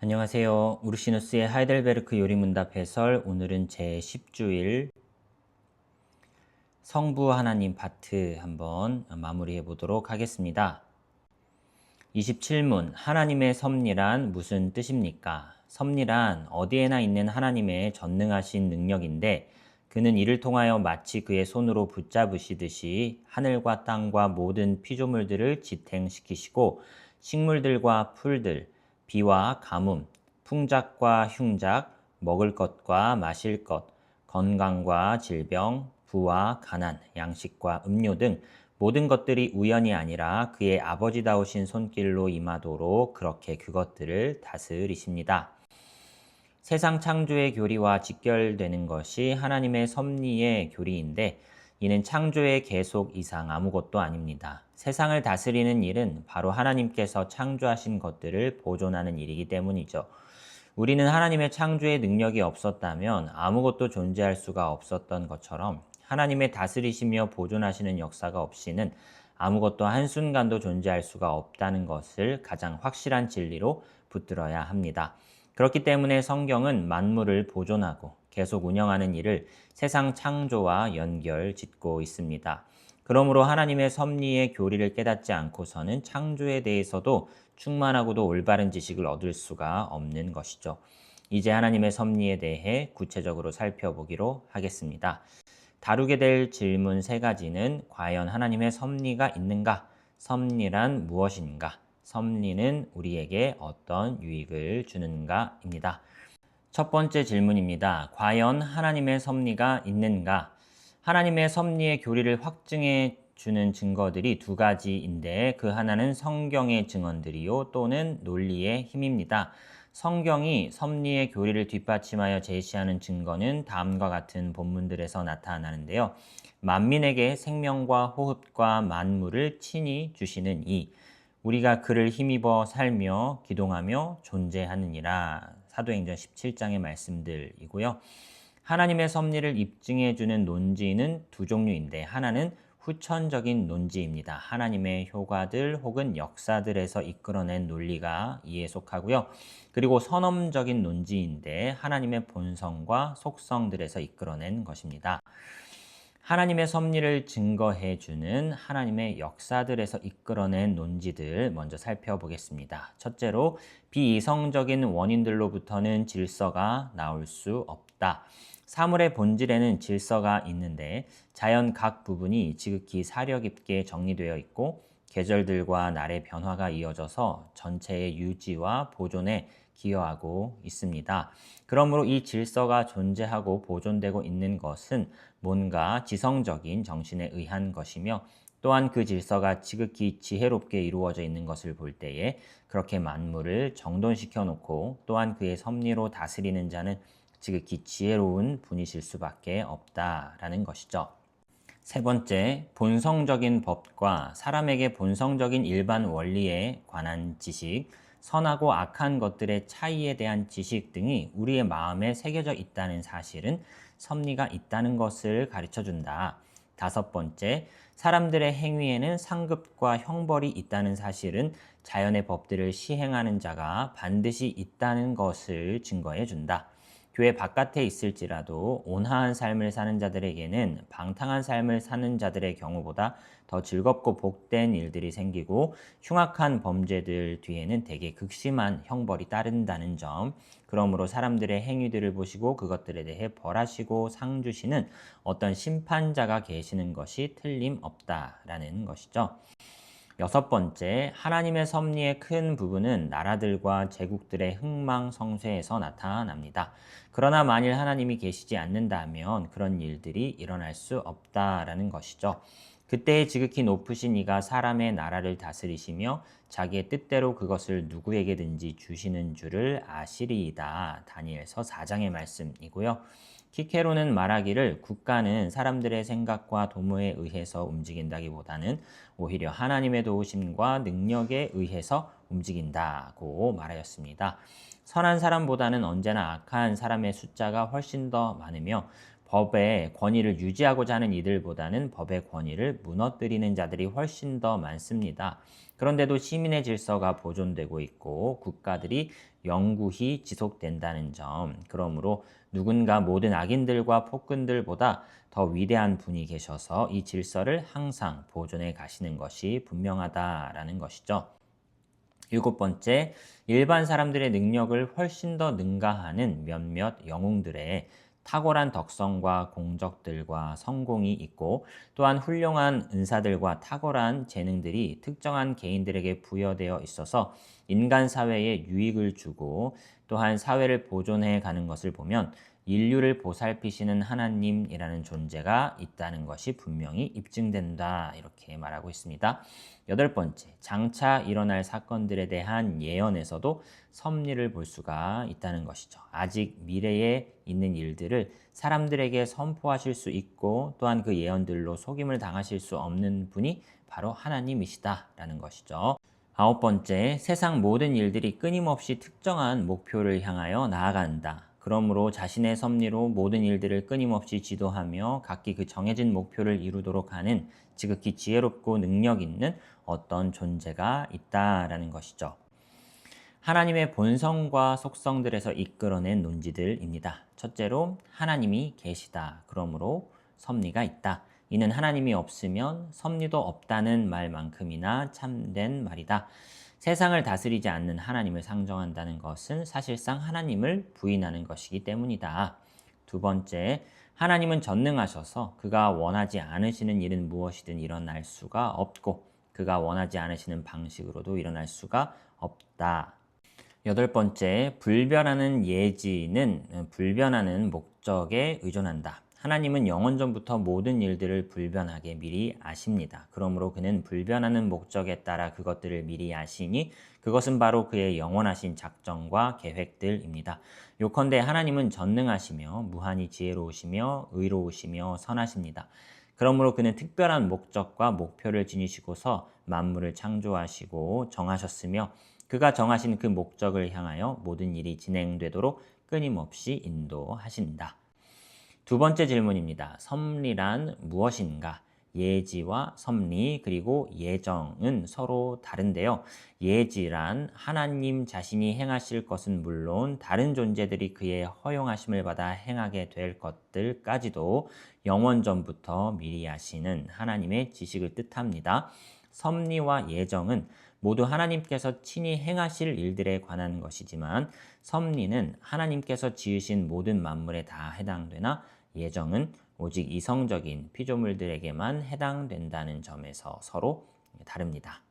안녕하세요. 우르시누스의 하이델베르크 요리문답 해설, 오늘은 제10주일 성부 하나님 파트 한번 마무리해 보도록 하겠습니다. 27문, 하나님의 섭리란 무슨 뜻입니까? 섭리란 어디에나 있는 하나님의 전능하신 능력인데 그는 이를 통하여 마치 그의 손으로 붙잡으시듯이 하늘과 땅과 모든 피조물들을 지탱시키시고 식물들과 풀들, 비와 가뭄, 풍작과 흉작, 먹을 것과 마실 것, 건강과 질병, 부와 가난, 양식과 음료 등 모든 것들이 우연이 아니라 그의 아버지다우신 손길로 임하도록 그렇게 그것들을 다스리십니다. 세상 창조의 교리와 직결되는 것이 하나님의 섭리의 교리인데 이는 창조의 계속 이상 아무것도 아닙니다. 세상을 다스리는 일은 바로 하나님께서 창조하신 것들을 보존하는 일이기 때문이죠. 우리는 하나님의 창조의 능력이 없었다면 아무것도 존재할 수가 없었던 것처럼 하나님의 다스리시며 보존하시는 역사가 없이는 아무것도 한순간도 존재할 수가 없다는 것을 가장 확실한 진리로 붙들어야 합니다. 그렇기 때문에 성경은 만물을 보존하고 계속 운영하는 일을 세상 창조와 연결 짓고 있습니다. 그러므로 하나님의 섭리의 교리를 깨닫지 않고서는 창조에 대해서도 충만하고도 올바른 지식을 얻을 수가 없는 것이죠. 이제 하나님의 섭리에 대해 구체적으로 살펴보기로 하겠습니다. 다루게 될 질문 3가지는 과연 하나님의 섭리가 있는가? 섭리란 무엇인가? 섭리는 우리에게 어떤 유익을 주는가입니다. 첫 번째 질문입니다. 과연 하나님의 섭리가 있는가? 하나님의 섭리의 교리를 확증해 주는 증거들이 2가지인데 그 하나는 성경의 증언들이요 또는 논리의 힘입니다. 성경이 섭리의 교리를 뒷받침하여 제시하는 증거는 다음과 같은 본문들에서 나타나는데요. 만민에게 생명과 호흡과 만물을 친히 주시는 이, 우리가 그를 힘입어 살며 기동하며 존재하느니라. 사도행전 17장의 말씀들이고요. 하나님의 섭리를 입증해주는 논지는 2종류인데 하나는 후천적인 논지입니다. 하나님의 효과들 혹은 역사들에서 이끌어낸 논리가 이에 속하고요. 그리고 선험적인 논지인데 하나님의 본성과 속성들에서 이끌어낸 것입니다. 하나님의 섭리를 증거해주는 하나님의 역사들에서 이끌어낸 논지들 먼저 살펴보겠습니다. 첫째로 비이성적인 원인들로부터는 질서가 나올 수 없다. 사물의 본질에는 질서가 있는데 자연 각 부분이 지극히 사려 깊게 정리되어 있고 계절들과 날의 변화가 이어져서 전체의 유지와 보존에 기여하고 있습니다. 그러므로 이 질서가 존재하고 보존되고 있는 것은 뭔가 지성적인 정신에 의한 것이며 또한 그 질서가 지극히 지혜롭게 이루어져 있는 것을 볼 때에 그렇게 만물을 정돈시켜 놓고 또한 그의 섭리로 다스리는 자는 지극히 지혜로운 분이실 수밖에 없다라는 것이죠. 세 번째, 본성적인 법과 사람에게 본성적인 일반 원리에 관한 지식, 선하고 악한 것들의 차이에 대한 지식 등이 우리의 마음에 새겨져 있다는 사실은 섭리가 있다는 것을 가르쳐 준다. 5번째, 사람들의 행위에는 상급과 형벌이 있다는 사실은 자연의 법들을 시행하는 자가 반드시 있다는 것을 증거해 준다. 교회 바깥에 있을지라도 온화한 삶을 사는 자들에게는 방탕한 삶을 사는 자들의 경우보다 더 즐겁고 복된 일들이 생기고 흉악한 범죄들 뒤에는 대개 극심한 형벌이 따른다는 점, 그러므로 사람들의 행위들을 보시고 그것들에 대해 벌하시고 상 주시는 어떤 심판자가 계시는 것이 틀림없다라는 것이죠. 6번째, 하나님의 섭리의 큰 부분은 나라들과 제국들의 흥망성쇠에서 나타납니다. 그러나 만일 하나님이 계시지 않는다면 그런 일들이 일어날 수 없다라는 것이죠. 그때에 지극히 높으신 이가 사람의 나라를 다스리시며 자기의 뜻대로 그것을 누구에게든지 주시는 줄을 아시리이다. 다니엘서 4장의 말씀이고요. 키케로는 말하기를 국가는 사람들의 생각과 도모에 의해서 움직인다기보다는 오히려 하나님의 도우심과 능력에 의해서 움직인다고 말하였습니다. 선한 사람보다는 언제나 악한 사람의 숫자가 훨씬 더 많으며 법의 권위를 유지하고자 하는 이들보다는 법의 권위를 무너뜨리는 자들이 훨씬 더 많습니다. 그런데도 시민의 질서가 보존되고 있고 국가들이 영구히 지속된다는 점. 그러므로 누군가 모든 악인들과 폭군들보다 더 위대한 분이 계셔서 이 질서를 항상 보존해 가시는 것이 분명하다라는 것이죠. 7번째, 일반 사람들의 능력을 훨씬 더 능가하는 몇몇 영웅들의 탁월한 덕성과 공적들과 성공이 있고 또한 훌륭한 은사들과 탁월한 재능들이 특정한 개인들에게 부여되어 있어서 인간 사회에 유익을 주고 또한 사회를 보존해 가는 것을 보면 인류를 보살피시는 하나님이라는 존재가 있다는 것이 분명히 입증된다. 이렇게 말하고 있습니다. 8번째, 장차 일어날 사건들에 대한 예언에서도 섭리를 볼 수가 있다는 것이죠. 아직 미래에 있는 일들을 사람들에게 선포하실 수 있고 또한 그 예언들로 속임을 당하실 수 없는 분이 바로 하나님이시다라는 것이죠. 9번째, 세상 모든 일들이 끊임없이 특정한 목표를 향하여 나아간다. 그러므로 자신의 섭리로 모든 일들을 끊임없이 지도하며 각기 그 정해진 목표를 이루도록 하는 지극히 지혜롭고 능력 있는 어떤 존재가 있다라는 것이죠. 하나님의 본성과 속성들에서 이끌어낸 논지들입니다. 첫째로 하나님이 계시다. 그러므로 섭리가 있다. 이는 하나님이 없으면 섭리도 없다는 말만큼이나 참된 말이다. 세상을 다스리지 않는 하나님을 상정한다는 것은 사실상 하나님을 부인하는 것이기 때문이다. 2번째, 하나님은 전능하셔서 그가 원하지 않으시는 일은 무엇이든 일어날 수가 없고 그가 원하지 않으시는 방식으로도 일어날 수가 없다. 8번째, 불변하는 예지는 불변하는 목적에 의존한다. 하나님은 영원전부터 모든 일들을 불변하게 미리 아십니다. 그러므로 그는 불변하는 목적에 따라 그것들을 미리 아시니 그것은 바로 그의 영원하신 작정과 계획들입니다. 요컨대 하나님은 전능하시며 무한히 지혜로우시며 의로우시며 선하십니다. 그러므로 그는 특별한 목적과 목표를 지니시고서 만물을 창조하시고 정하셨으며 그가 정하신 그 목적을 향하여 모든 일이 진행되도록 끊임없이 인도하신다. 2번째 질문입니다. 섭리란 무엇인가? 예지와 섭리 그리고 예정은 서로 다른데요. 예지란 하나님 자신이 행하실 것은 물론 다른 존재들이 그의 허용하심을 받아 행하게 될 것들까지도 영원전부터 미리 아시는 하나님의 지식을 뜻합니다. 섭리와 예정은 모두 하나님께서 친히 행하실 일들에 관한 것이지만 섭리는 하나님께서 지으신 모든 만물에 다 해당되나 예정은 오직 이성적인 피조물들에게만 해당된다는 점에서 서로 다릅니다.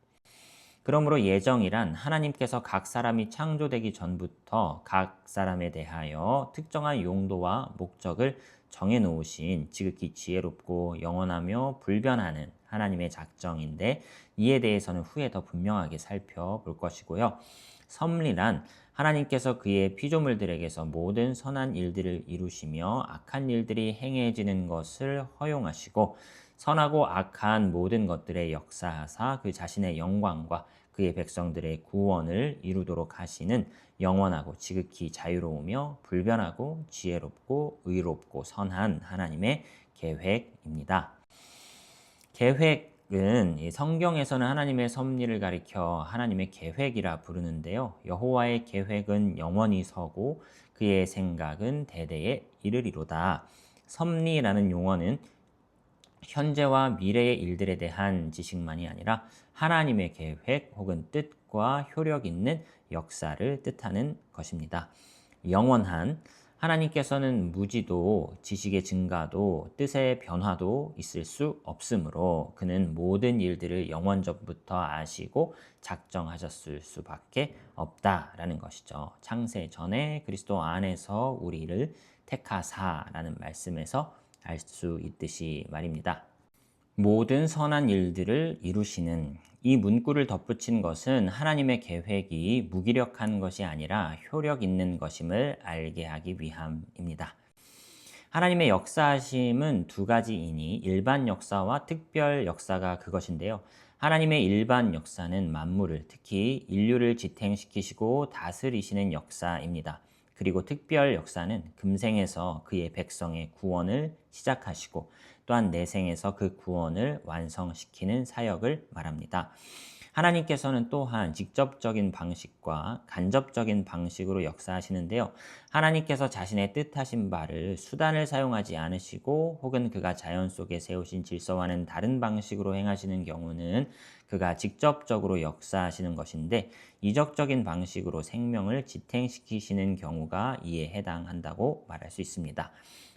그러므로 예정이란 하나님께서 각 사람이 창조되기 전부터 각 사람에 대하여 특정한 용도와 목적을 정해놓으신 지극히 지혜롭고 영원하며 불변하는 하나님의 작정인데 이에 대해서는 후에 더 분명하게 살펴볼 것이고요. 섭리란 하나님께서 그의 피조물들에게서 모든 선한 일들을 이루시며 악한 일들이 행해지는 것을 허용하시고 선하고 악한 모든 것들의 역사하사 그 자신의 영광과 그의 백성들의 구원을 이루도록 하시는 영원하고 지극히 자유로우며 불변하고 지혜롭고 의롭고 선한 하나님의 계획입니다. 계획은 성경에서는 하나님의 섭리를 가리켜 하나님의 계획이라 부르는데요. 여호와의 계획은 영원히 서고 그의 생각은 대대에 이르리로다. 섭리라는 용어는 현재와 미래의 일들에 대한 지식만이 아니라 하나님의 계획 혹은 뜻과 효력 있는 역사를 뜻하는 것입니다. 영원한 하나님께서는 무지도 지식의 증가도 뜻의 변화도 있을 수 없으므로 그는 모든 일들을 영원전부터 아시고 작정하셨을 수밖에 없다라는 것이죠. 창세 전에 그리스도 안에서 우리를 택하사라는 말씀에서 알 수 있듯이 말입니다. 모든 선한 일들을 이루시는 이 문구를 덧붙인 것은 하나님의 계획이 무기력한 것이 아니라 효력 있는 것임을 알게 하기 위함입니다. 하나님의 역사하심은 두 가지이니 일반 역사와 특별 역사가 그것인데요. 하나님의 일반 역사는 만물을 특히 인류를 지탱시키시고 다스리시는 역사입니다. 그리고 특별 역사는 금생에서 그의 백성의 구원을 시작하시고 또한 내생에서 그 구원을 완성시키는 사역을 말합니다. 하나님께서는 또한 직접적인 방식과 간접적인 방식으로 역사하시는데요. 하나님께서 자신의 뜻하신 바를 수단을 사용하지 않으시고 혹은 그가 자연 속에 세우신 질서와는 다른 방식으로 행하시는 경우는 그가 직접적으로 역사하시는 것인데, 이적적인 방식으로 생명을 지탱시키시는 경우가 이에 해당한다고 말할 수 있습니다.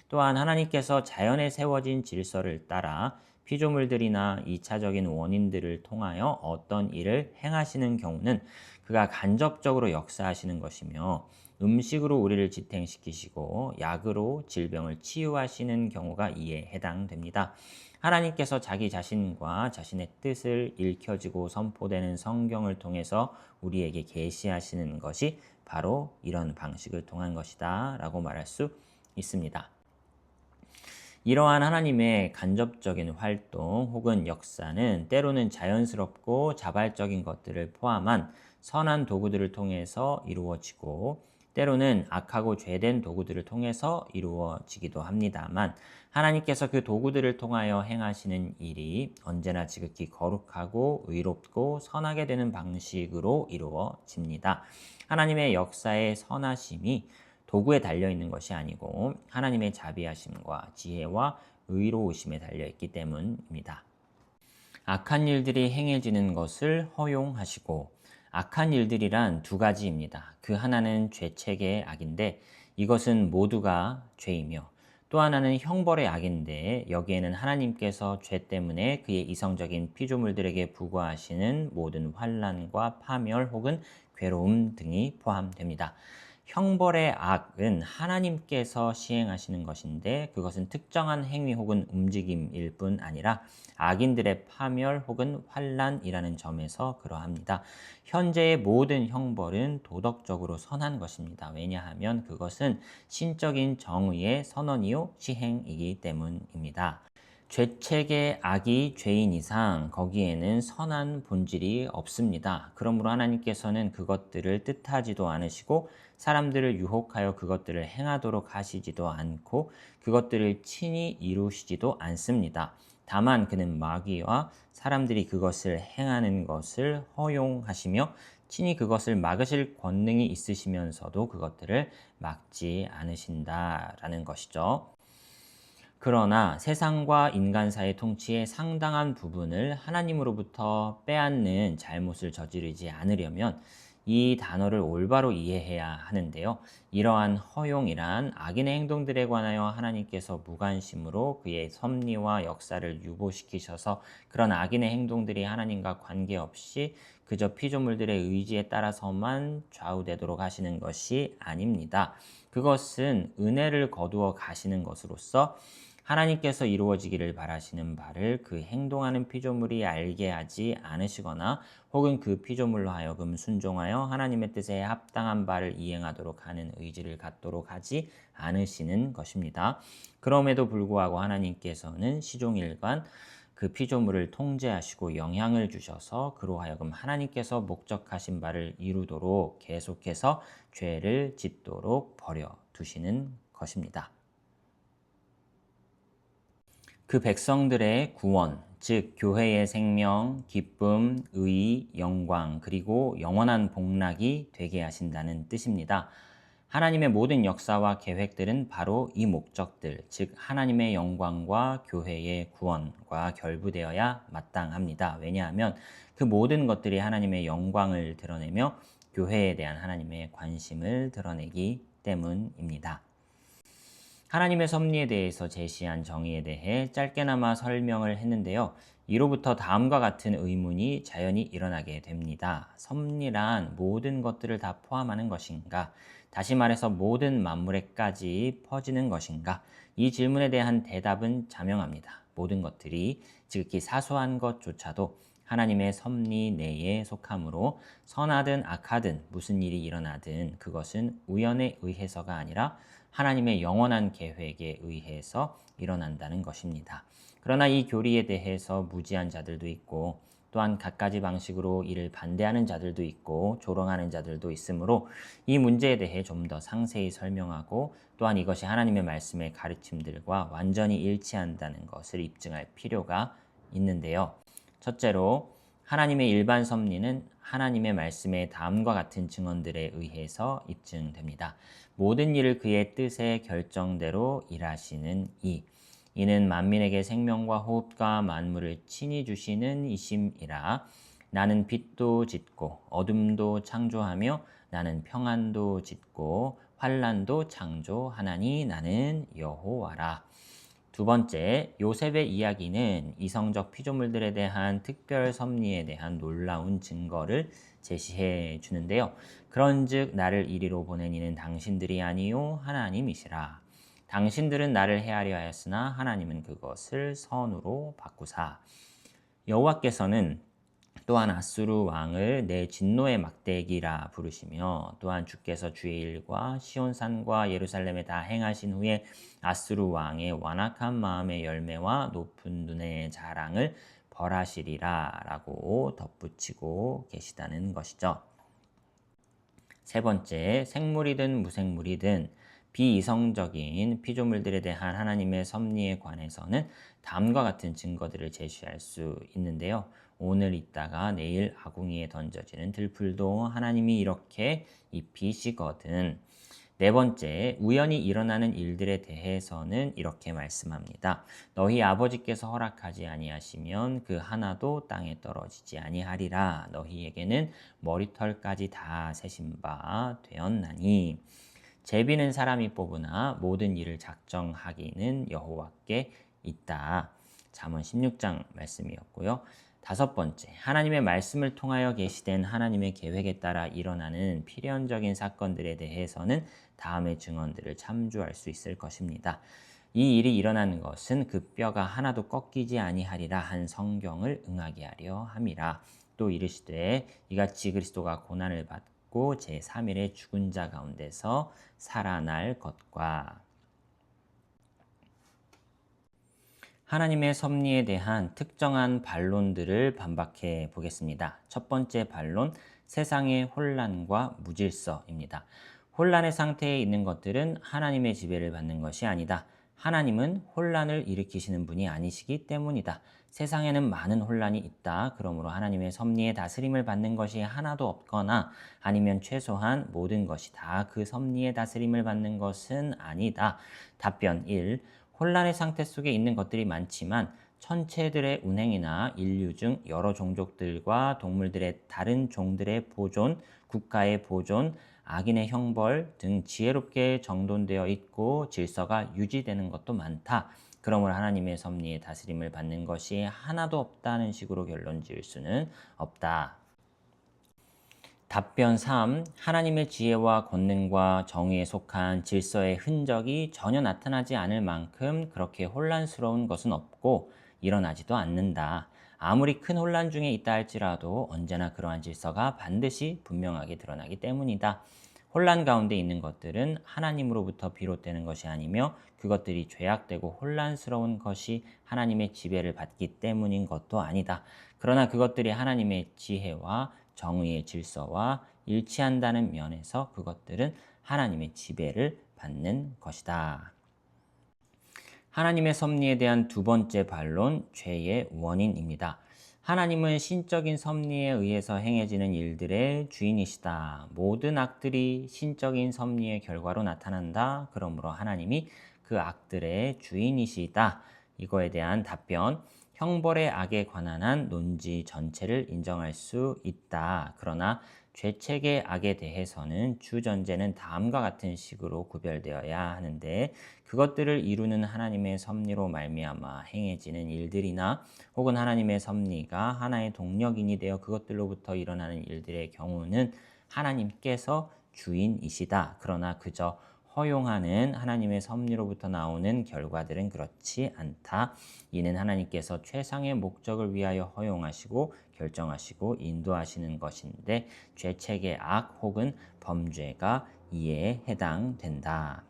또한 하나님께서 자연에 세워진 질서를 따라 피조물들이나 2차적인 원인들을 통하여 어떤 일을 행하시는 경우는 그가 간접적으로 역사하시는 것이며, 음식으로 우리를 지탱시키시고 약으로 질병을 치유하시는 경우가 이에 해당됩니다. 하나님께서 자기 자신과 자신의 뜻을 읽혀지고 선포되는 성경을 통해서 우리에게 계시하시는 것이 바로 이런 방식을 통한 것이다 라고 말할 수 있습니다. 이러한 하나님의 간접적인 활동 혹은 역사는 때로는 자연스럽고 자발적인 것들을 포함한 선한 도구들을 통해서 이루어지고, 때로는 악하고 죄된 도구들을 통해서 이루어지기도 합니다만, 하나님께서 그 도구들을 통하여 행하시는 일이 언제나 지극히 거룩하고 의롭고 선하게 되는 방식으로 이루어집니다. 하나님의 역사의 선하심이 도구에 달려있는 것이 아니고 하나님의 자비하심과 지혜와 의로우심에 달려있기 때문입니다. 악한 일들이 행해지는 것을 허용하시고, 악한 일들이란 두 가지입니다. 그 하나는 죄책의 악인데 이것은 모두가 죄이며, 또 하나는 형벌의 악인데 여기에는 하나님께서 죄 때문에 그의 이성적인 피조물들에게 부과하시는 모든 환난과 파멸 혹은 괴로움 등이 포함됩니다. 형벌의 악은 하나님께서 시행하시는 것인데 그것은 특정한 행위 혹은 움직임일 뿐 아니라 악인들의 파멸 혹은 환난이라는 점에서 그러합니다. 현재의 모든 형벌은 도덕적으로 선한 것입니다. 왜냐하면 그것은 신적인 정의의 선언이요 시행이기 때문입니다. 죄책의 악이 죄인 이상 거기에는 선한 본질이 없습니다. 그러므로 하나님께서는 그것들을 뜻하지도 않으시고 사람들을 유혹하여 그것들을 행하도록 하시지도 않고 그것들을 친히 이루시지도 않습니다. 다만 그는 마귀와 사람들이 그것을 행하는 것을 허용하시며 친히 그것을 막으실 권능이 있으시면서도 그것들을 막지 않으신다라는 것이죠. 그러나 세상과 인간사의 통치의 상당한 부분을 하나님으로부터 빼앗는 잘못을 저지르지 않으려면 이 단어를 올바로 이해해야 하는데요. 이러한 허용이란 악인의 행동들에 관하여 하나님께서 무관심으로 그의 섭리와 역사를 유보시키셔서 그런 악인의 행동들이 하나님과 관계없이 그저 피조물들의 의지에 따라서만 좌우되도록 하시는 것이 아닙니다. 그것은 은혜를 거두어 가시는 것으로서 하나님께서 이루어지기를 바라시는 바를 그 행동하는 피조물이 알게 하지 않으시거나 혹은 그 피조물로 하여금 순종하여 하나님의 뜻에 합당한 바를 이행하도록 하는 의지를 갖도록 하지 않으시는 것입니다. 그럼에도 불구하고 하나님께서는 시종일관 그 피조물을 통제하시고 영향을 주셔서 그로 하여금 하나님께서 목적하신 바를 이루도록 계속해서 죄를 짓도록 버려두시는 것입니다. 그 백성들의 구원, 즉 교회의 생명, 기쁨, 의, 영광, 그리고 영원한 복락이 되게 하신다는 뜻입니다. 하나님의 모든 역사와 계획들은 바로 이 목적들, 즉 하나님의 영광과 교회의 구원과 결부되어야 마땅합니다. 왜냐하면 그 모든 것들이 하나님의 영광을 드러내며 교회에 대한 하나님의 관심을 드러내기 때문입니다. 하나님의 섭리에 대해서 제시한 정의에 대해 짧게나마 설명을 했는데요. 이로부터 다음과 같은 의문이 자연히 일어나게 됩니다. 섭리란 모든 것들을 다 포함하는 것인가? 다시 말해서 모든 만물에까지 퍼지는 것인가? 이 질문에 대한 대답은 자명합니다. 모든 것들이 지극히 사소한 것조차도 하나님의 섭리 내에 속하므로 선하든 악하든 무슨 일이 일어나든 그것은 우연에 의해서가 아니라 하나님의 영원한 계획에 의해서 일어난다는 것입니다. 그러나 이 교리에 대해서 무지한 자들도 있고 또한 갖가지 방식으로 이를 반대하는 자들도 있고 조롱하는 자들도 있으므로 이 문제에 대해 좀 더 상세히 설명하고 또한 이것이 하나님의 말씀의 가르침들과 완전히 일치한다는 것을 입증할 필요가 있는데요. 첫째로 하나님의 일반 섭리는 하나님의 말씀에 다음과 같은 증언들에 의해서 입증됩니다. 모든 일을 그의 뜻의 결정대로 일하시는 이는 만민에게 생명과 호흡과 만물을 친히 주시는 이심이라. 나는 빛도 짓고 어둠도 창조하며 나는 평안도 짓고 환난도 창조하나니 나는 여호와라. 두 번째, 요셉의 이야기는 이성적 피조물들에 대한 특별 섭리에 대한 놀라운 증거를 제시해 주는데요. 그런즉 나를 이리로 보낸 이는 당신들이 아니요 하나님이시라. 당신들은 나를 해하려 하였으나 하나님은 그것을 선으로 바꾸사. 여호와께서는 또한 아수르 왕을 내 진노의 막대기라 부르시며, 또한 주께서 주의 일과 시온산과 예루살렘에 다 행하신 후에 아수르 왕의 완악한 마음의 열매와 높은 눈의 자랑을 벌하시리라 라고 덧붙이고 계시다는 것이죠. 세 번째, 생물이든 무생물이든 비이성적인 피조물들에 대한 하나님의 섭리에 관해서는 다음과 같은 증거들을 제시할 수 있는데요. 오늘 있다가 내일 아궁이에 던져지는 들풀도 하나님이 이렇게 입히시거든. 네 번째, 우연히 일어나는 일들에 대해서는 이렇게 말씀합니다. 너희 아버지께서 허락하지 아니하시면 그 하나도 땅에 떨어지지 아니하리라. 너희에게는 머리털까지 다 세신 바 되었나니. 제비는 사람이 뽑으나 모든 일을 작정하기는 여호와께 있다. 잠언 16장 말씀이었고요. 다섯 번째, 하나님의 말씀을 통하여 계시된 하나님의 계획에 따라 일어나는 필연적인 사건들에 대해서는 다음의 증언들을 참조할 수 있을 것입니다. 이 일이 일어나는 것은 그 뼈가 하나도 꺾이지 아니하리라 한 성경을 응하게 하려 함이라. 또 이르시되 이같이 그리스도가 고난을 받고 제3일에 죽은 자 가운데서 살아날 것과. 하나님의 섭리에 대한 특정한 반론들을 반박해 보겠습니다. 첫 번째 반론, 세상의 혼란과 무질서입니다. 혼란의 상태에 있는 것들은 하나님의 지배를 받는 것이 아니다. 하나님은 혼란을 일으키시는 분이 아니시기 때문이다. 세상에는 많은 혼란이 있다. 그러므로 하나님의 섭리에 다스림을 받는 것이 하나도 없거나 아니면 최소한 모든 것이 다 그 섭리에 다스림을 받는 것은 아니다. 답변 1. 혼란의 상태 속에 있는 것들이 많지만 천체들의 운행이나 인류 중 여러 종족들과 동물들의 다른 종들의 보존, 국가의 보존, 악인의 형벌 등 지혜롭게 정돈되어 있고 질서가 유지되는 것도 많다. 그러므로 하나님의 섭리의 다스림을 받는 것이 하나도 없다는 식으로 결론 지을 수는 없다. 답변 3. 하나님의 지혜와 권능과 정의에 속한 질서의 흔적이 전혀 나타나지 않을 만큼 그렇게 혼란스러운 것은 없고 일어나지도 않는다. 아무리 큰 혼란 중에 있다 할지라도 언제나 그러한 질서가 반드시 분명하게 드러나기 때문이다. 혼란 가운데 있는 것들은 하나님으로부터 비롯되는 것이 아니며 그것들이 죄악되고 혼란스러운 것이 하나님의 지배를 받기 때문인 것도 아니다. 그러나 그것들이 하나님의 지혜와 정의의 질서와 일치한다는 면에서 그것들은 하나님의 지배를 받는 것이다. 하나님의 섭리에 대한 두 번째 반론, 죄의 원인입니다. 하나님은 신적인 섭리에 의해서 행해지는 일들의 주인이시다. 모든 악들이 신적인 섭리의 결과로 나타난다. 그러므로 하나님이 그 악들의 주인이시다. 이거에 대한 답변, 형벌의 악에 관한 한 논지 전체를 인정할 수 있다. 그러나 죄책의 악에 대해서는 주전제는 다음과 같은 식으로 구별되어야 하는데, 그것들을 이루는 하나님의 섭리로 말미암아 행해지는 일들이나 혹은 하나님의 섭리가 하나의 동력인이 되어 그것들로부터 일어나는 일들의 경우는 하나님께서 주인이시다. 그러나 그저 허용하는 하나님의 섭리로부터 나오는 결과들은 그렇지 않다. 이는 하나님께서 최상의 목적을 위하여 허용하시고 결정하시고 인도하시는 것인데 죄책의 악 혹은 범죄가 이에 해당된다.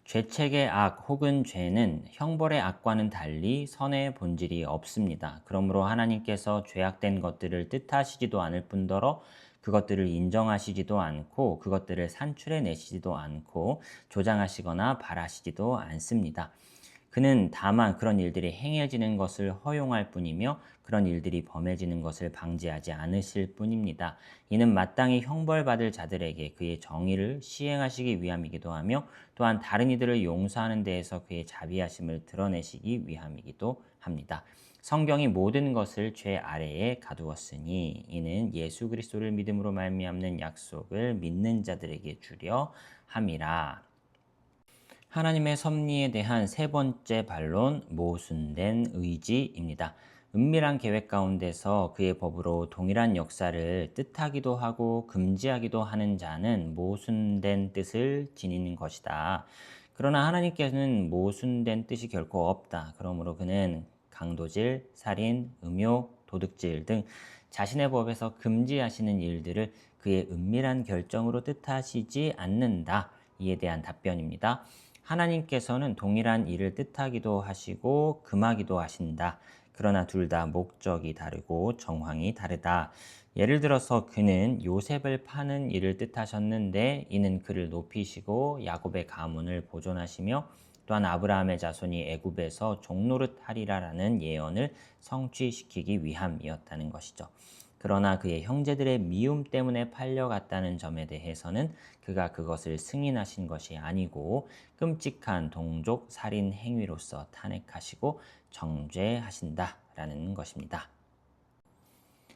죄책의 악 혹은 죄는 형벌의 악과는 달리 선의 본질이 없습니다. 그러므로 하나님께서 죄악된 것들을 뜻하시지도 않을 뿐더러 그것들을 인정하시지도 않고 그것들을 산출해 내시지도 않고 조장하시거나 바라시지도 않습니다. 그는 다만 그런 일들이 행해지는 것을 허용할 뿐이며 그런 일들이 범해지는 것을 방지하지 않으실 뿐입니다. 이는 마땅히 형벌받을 자들에게 그의 정의를 시행하시기 위함이기도 하며 또한 다른 이들을 용서하는 데에서 그의 자비하심을 드러내시기 위함이기도 합니다. 성경이 모든 것을 죄 아래에 가두었으니 이는 예수 그리스도를 믿음으로 말미암는 약속을 믿는 자들에게 주려 함이라. 하나님의 섭리에 대한 세 번째 반론, 모순된 의지입니다. 은밀한 계획 가운데서 그의 법으로 동일한 역사를 뜻하기도 하고 금지하기도 하는 자는 모순된 뜻을 지니는 것이다. 그러나 하나님께서는 모순된 뜻이 결코 없다. 그러므로 그는 강도질, 살인, 음욕, 도둑질 등 자신의 법에서 금지하시는 일들을 그의 은밀한 결정으로 뜻하시지 않는다. 이에 대한 답변입니다. 하나님께서는 동일한 일을 뜻하기도 하시고 금하기도 하신다. 그러나 둘 다 목적이 다르고 정황이 다르다. 예를 들어서 그는 요셉을 파는 일을 뜻하셨는데 이는 그를 높이시고 야곱의 가문을 보존하시며 또한 아브라함의 자손이 애굽에서 종노릇하리라라는 예언을 성취시키기 위함이었다는 것이죠. 그러나 그의 형제들의 미움 때문에 팔려갔다는 점에 대해서는 그가 그것을 승인하신 것이 아니고 끔찍한 동족 살인 행위로서 탄핵하시고 정죄하신다라는 것입니다.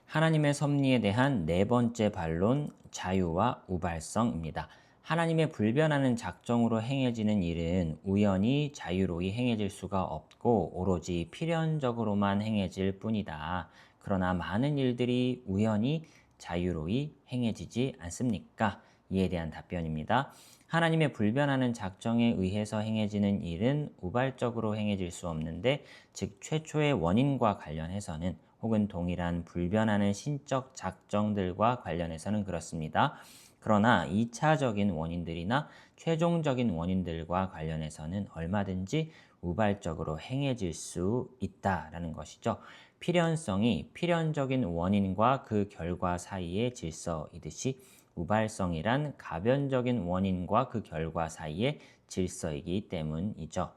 하나님의 섭리에 대한 네 번째 반론, 자유와 우발성입니다. 하나님의 불변하는 작정으로 행해지는 일은 우연히 자유로이 행해질 수가 없고 오로지 필연적으로만 행해질 뿐이다. 그러나 많은 일들이 우연히 자유로이 행해지지 않습니까? 이에 대한 답변입니다. 하나님의 불변하는 작정에 의해서 행해지는 일은 우발적으로 행해질 수 없는데, 즉 최초의 원인과 관련해서는 혹은 동일한 불변하는 신적 작정들과 관련해서는 그렇습니다. 그러나 2차적인 원인들이나 최종적인 원인들과 관련해서는 얼마든지 우발적으로 행해질 수 있다라는 것이죠. 필연성이 필연적인 원인과 그 결과 사이의 질서이듯이 우발성이란 가변적인 원인과 그 결과 사이의 질서이기 때문이죠.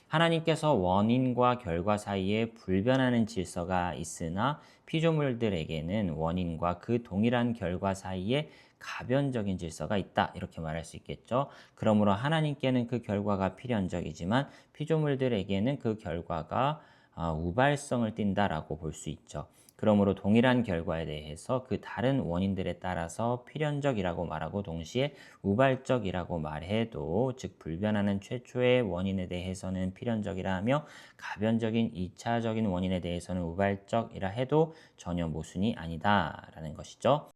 하나님께서 원인과 결과 사이에 불변하는 질서가 있으나 피조물들에게는 원인과 그 동일한 결과 사이에 가변적인 질서가 있다. 이렇게 말할 수 있겠죠. 그러므로 하나님께는 그 결과가 필연적이지만 피조물들에게는 그 결과가 우발성을 띈다라고 볼 수 있죠. 그러므로 동일한 결과에 대해서 그 다른 원인들에 따라서 필연적이라고 말하고 동시에 우발적이라고 말해도, 즉 불변하는 최초의 원인에 대해서는 필연적이라 하며 가변적인 2차적인 원인에 대해서는 우발적이라 해도 전혀 모순이 아니다라는 것이죠.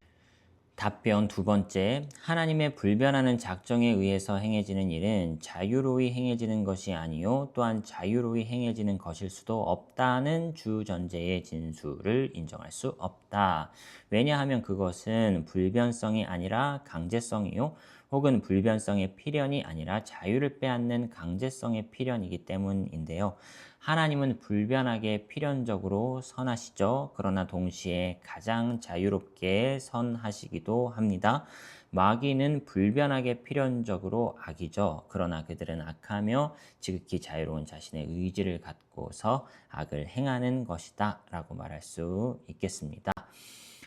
답변 두 번째, 하나님의 불변하는 작정에 의해서 행해지는 일은 자유로이 행해지는 것이 아니요 또한 자유로이 행해지는 것일 수도 없다는 주전제의 진술을 인정할 수 없다. 왜냐하면 그것은 불변성이 아니라 강제성이요 혹은 불변성의 필연이 아니라 자유를 빼앗는 강제성의 필연이기 때문인데요. 하나님은 불변하게 필연적으로 선하시죠. 그러나 동시에 가장 자유롭게 선하시기도 합니다. 마귀는 불변하게 필연적으로 악이죠. 그러나 그들은 악하며 지극히 자유로운 자신의 의지를 갖고서 악을 행하는 것이다 라고 말할 수 있겠습니다.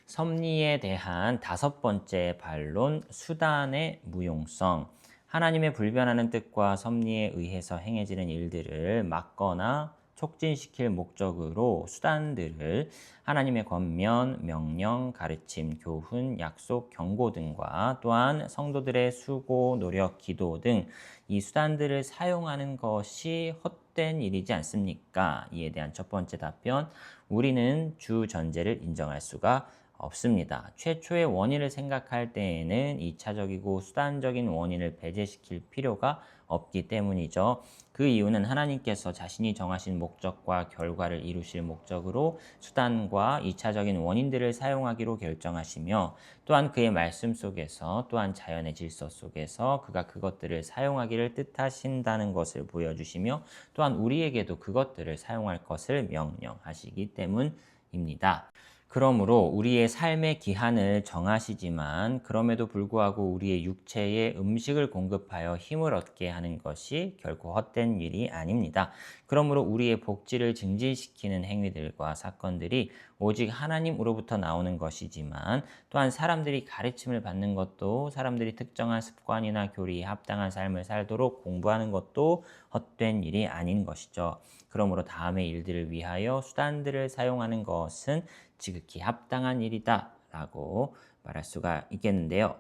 섭리에 대한 다섯 번째 반론, 수단의 무용성. 하나님의 불변하는 뜻과 섭리에 의해서 행해지는 일들을 막거나 촉진시킬 목적으로 수단들을 하나님의 권면, 명령, 가르침, 교훈, 약속, 경고 등과 또한 성도들의 수고, 노력, 기도 등 이 수단들을 사용하는 것이 헛된 일이지 않습니까? 이에 대한 첫 번째 답변, 우리는 주 전제를 인정할 수가 없습니다. 최초의 원인을 생각할 때에는 2차적이고 수단적인 원인을 배제시킬 필요가 없기 때문이죠. 그 이유는 하나님께서 자신이 정하신 목적과 결과를 이루실 목적으로 수단과 2차적인 원인들을 사용하기로 결정하시며 또한 그의 말씀 속에서 또한 자연의 질서 속에서 그가 그것들을 사용하기를 뜻하신다는 것을 보여주시며 또한 우리에게도 그것들을 사용할 것을 명령하시기 때문입니다. 그러므로 우리의 삶의 기한을 정하시지만 그럼에도 불구하고 우리의 육체에 음식을 공급하여 힘을 얻게 하는 것이 결코 헛된 일이 아닙니다. 그러므로 우리의 복지를 증진시키는 행위들과 사건들이 오직 하나님으로부터 나오는 것이지만 또한 사람들이 가르침을 받는 것도 사람들이 특정한 습관이나 교리에 합당한 삶을 살도록 공부하는 것도 헛된 일이 아닌 것이죠. 그러므로 다음의 일들을 위하여 수단들을 사용하는 것은 지극히 합당한 일이다 라고 말할 수가 있겠는데요.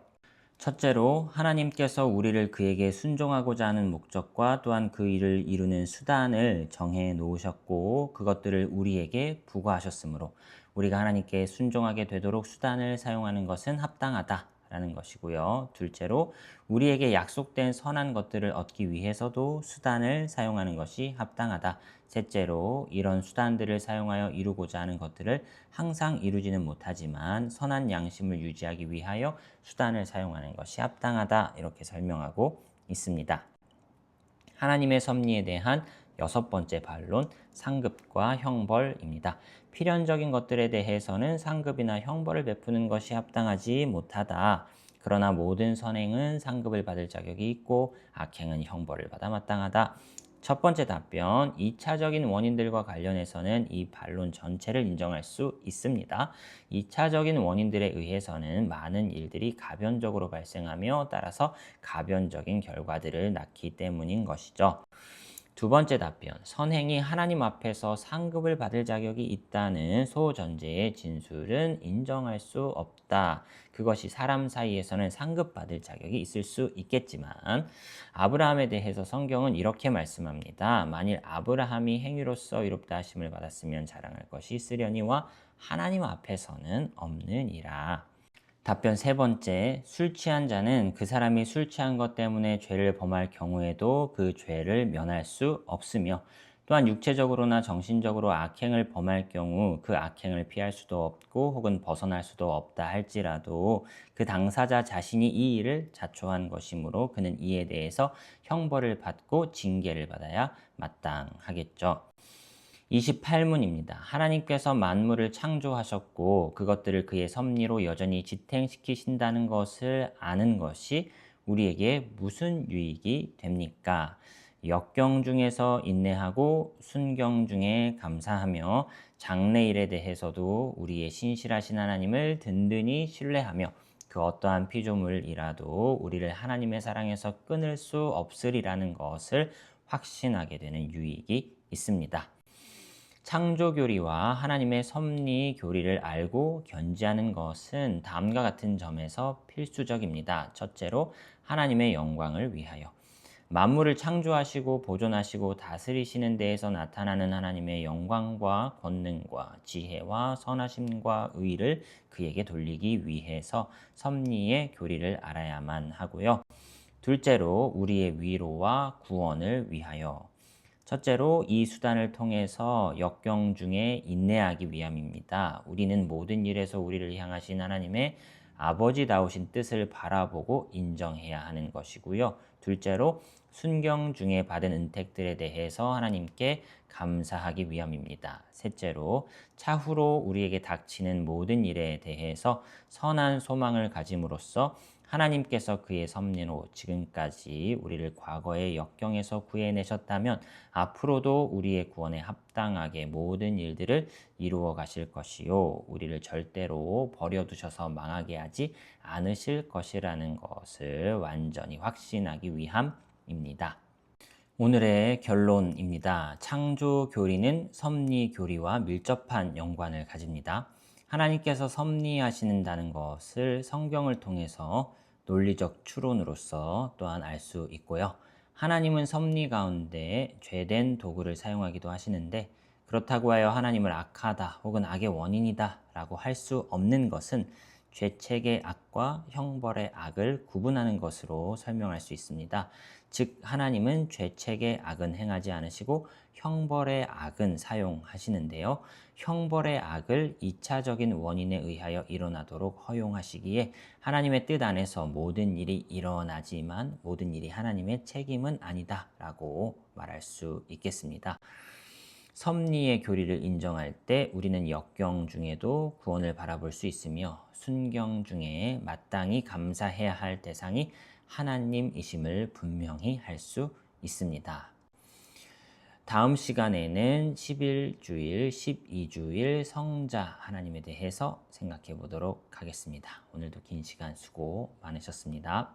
첫째로 하나님께서 우리를 그에게 순종하고자 하는 목적과 또한 그 일을 이루는 수단을 정해 놓으셨고 그것들을 우리에게 부과하셨으므로 우리가 하나님께 순종하게 되도록 수단을 사용하는 것은 합당하다라는 것이고요. 둘째로 우리에게 약속된 선한 것들을 얻기 위해서도 수단을 사용하는 것이 합당하다. 셋째로 이런 수단들을 사용하여 이루고자 하는 것들을 항상 이루지는 못하지만 선한 양심을 유지하기 위하여 수단을 사용하는 것이 합당하다. 이렇게 설명하고 있습니다. 하나님의 섭리에 대한 여섯 번째 반론, 상급과 형벌입니다. 필연적인 것들에 대해서는 상급이나 형벌을 베푸는 것이 합당하지 못하다. 그러나 모든 선행은 상급을 받을 자격이 있고 악행은 형벌을 받아 마땅하다. 첫 번째 답변, 2차적인 원인들과 관련해서는 이 반론 전체를 인정할 수 있습니다. 2차적인 원인들에 의해서는 많은 일들이 가변적으로 발생하며 따라서 가변적인 결과들을 낳기 때문인 것이죠. 두 번째 답변, 선행이 하나님 앞에서 상급을 받을 자격이 있다는 소전제의 진술은 인정할 수 없다. 그것이 사람 사이에서는 상급받을 자격이 있을 수 있겠지만 아브라함에 대해서 성경은 이렇게 말씀합니다. 만일 아브라함이 행위로서 의롭다 하심을 받았으면 자랑할 것이 있으려니와 하나님 앞에서는 없느니라. 답변 세 번째, 술 취한 자는 그 사람이 술 취한 것 때문에 죄를 범할 경우에도 그 죄를 면할 수 없으며 또한 육체적으로나 정신적으로 악행을 범할 경우 그 악행을 피할 수도 없고 혹은 벗어날 수도 없다 할지라도 그 당사자 자신이 이 일을 자초한 것이므로 그는 이에 대해서 형벌을 받고 징계를 받아야 마땅하겠죠. 28문입니다. 하나님께서 만물을 창조하셨고 그것들을 그의 섭리로 여전히 지탱시키신다는 것을 아는 것이 우리에게 무슨 유익이 됩니까? 역경 중에서 인내하고 순경 중에 감사하며 장래일에 대해서도 우리의 신실하신 하나님을 든든히 신뢰하며 그 어떠한 피조물이라도 우리를 하나님의 사랑에서 끊을 수 없으리라는 것을 확신하게 되는 유익이 있습니다. 창조 교리와 하나님의 섭리 교리를 알고 견지하는 것은 다음과 같은 점에서 필수적입니다. 첫째로 하나님의 영광을 위하여. 만물을 창조하시고 보존하시고 다스리시는 데에서 나타나는 하나님의 영광과 권능과 지혜와 선하심과 의를 그에게 돌리기 위해서 섭리의 교리를 알아야만 하고요. 둘째로 우리의 위로와 구원을 위하여. 첫째로 이 수단을 통해서 역경 중에 인내하기 위함입니다. 우리는 모든 일에서 우리를 향하신 하나님의 아버지다우신 뜻을 바라보고 인정해야 하는 것이고요. 둘째로 순경 중에 받은 은택들에 대해서 하나님께 감사하기 위함입니다. 셋째로 차후로 우리에게 닥치는 모든 일에 대해서 선한 소망을 가짐으로써 하나님께서 그의 섭리로 지금까지 우리를 과거의 역경에서 구해내셨다면 앞으로도 우리의 구원에 합당하게 모든 일들을 이루어 가실 것이요. 우리를 절대로 버려두셔서 망하게 하지 않으실 것이라는 것을 완전히 확신하기 위함입니다. 오늘의 결론입니다. 창조 교리는 섭리 교리와 밀접한 연관을 가집니다. 하나님께서 섭리하신다는 것을 성경을 통해서 논리적 추론으로서 또한 알 수 있고요. 하나님은 섭리 가운데 죄된 도구를 사용하기도 하시는데 그렇다고 하여 하나님을 악하다 혹은 악의 원인이다 라고 할 수 없는 것은 죄책의 악과 형벌의 악을 구분하는 것으로 설명할 수 있습니다. 즉 하나님은 죄책의 악은 행하지 않으시고 형벌의 악은 사용하시는데요. 형벌의 악을 2차적인 원인에 의하여 일어나도록 허용하시기에 하나님의 뜻 안에서 모든 일이 일어나지만 모든 일이 하나님의 책임은 아니다 라고 말할 수 있겠습니다. 섭리의 교리를 인정할 때 우리는 역경 중에도 구원을 바라볼 수 있으며 순경 중에 마땅히 감사해야 할 대상이 하나님이심을 분명히 할 수 있습니다. 다음 시간에는 11주일, 12주일 성자 하나님에 대해서 생각해 보도록 하겠습니다. 오늘도 긴 시간 수고 많으셨습니다.